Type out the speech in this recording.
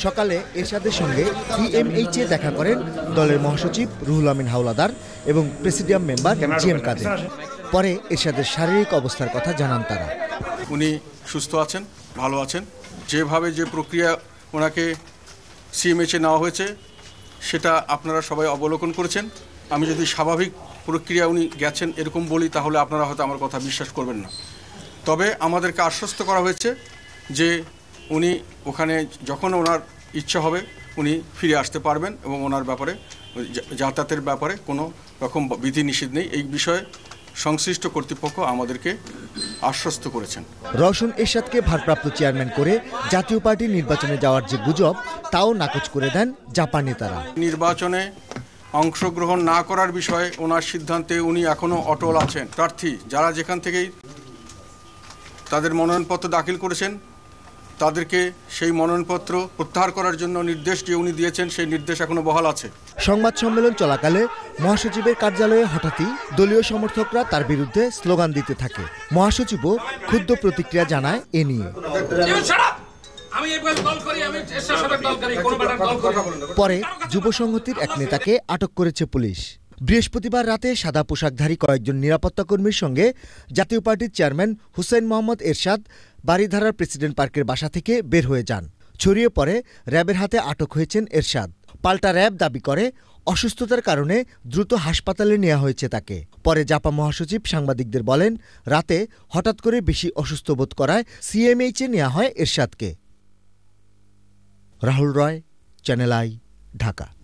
সকালে এরশাদের সঙ্গে ইএমএইচে দেখা করেন দলের মহাসচিব রুহুল আমিন হাওলাদার এবং প্রেসিডিয়াম মেম্বার জিএম কাদের। পরে এরশাদের শারীরিক অবস্থার কথা জানান তারা। উনি সুস্থ আছেন, ভালো আছেন। যেভাবে যে প্রক্রিয়া ওনাকে সিএমএইচে নেওয়া হয়েছে সেটা আপনারা সবাই অবলোকন করেছেন। আমি যদি স্বাভাবিক প্রক্রিয়া উনি গেছেন এরকম বলি তাহলে আপনারা হয়তো আমার কথা বিশ্বাস করবেন না। তবে আমাদেরকে আশ্বস্ত করা হয়েছে যে উনি ওখানে যখন ওনার ইচ্ছা হবে উনি ফিরে আসতে পারবেন এবং ওনার ব্যাপারে যাতায়াতের ব্যাপারে কোনো রকম বিধিনিষেধ নেই। এই বিষয়ে সংশ্লিষ্ট কর্তৃপক্ষ আমাদেরকে আশ্বস্ত করেছেন। রওশন এরশাদকে ভারপ্রাপ্ত চেয়ারম্যান করে জাতীয় পার্টি নির্বাচনে যাওয়ার যে গুজব তাও নাকচ করে দেন জাপা নেতারা। নির্বাচনে অংশগ্রহণ না করার বিষয়ে ওনার সিদ্ধান্তে উনি এখনও অটল আছেন। প্রার্থী যারা যেখান থেকেই তাদের মনোনয়নপত্র দাখিল করেছেন তাদেরকে সেই মনোনয়নপত্র প্রত্যাহার করার জন্য নির্দেশ যে উনি দিয়েছেন সেই নির্দেশ এখনো বহাল আছে। সংবাদ সম্মেলন চলাকালে মহাসচিবের কার্যালয়ে হঠাৎই দলীয় সমর্থকরা তার বিরুদ্ধে স্লোগান দিতে থাকে। মহাসচিবও ক্ষুব্ধ প্রতিক্রিয়া জানায় এ নিয়ে। পরে যুব সংহতির এক নেতাকে আটক করেছে পুলিশ। বৃহস্পতিবার রাতে সাদা পোশাকধারী কয়েকজন নিরাপত্তা কর্মীর সঙ্গে জাতীয় পার্টির চেয়ারম্যান হুসেইন মোহাম্মদ এরশাদ বারিধারার প্রেসিডেন্ট পার্কের বাসা থেকে বের হয়ে যান। ছড়িয়ে পড়ে র্যাবের হাতে আটক হয়েছেন এরশাদ। পাল্টা র্যাব দাবি করে অসুস্থতার কারণে দ্রুত হাসপাতালে নেওয়া হয়েছে তাকে। পরে জাপা মহাসচিব সাংবাদিকদের বলেন, রাতে হঠাৎ করে বেশি অসুস্থ বোধ করায় সিএমএইচে নেওয়া হয় এরশাদকে। রাহুল রয়, চ্যানেল আই, ঢাকা।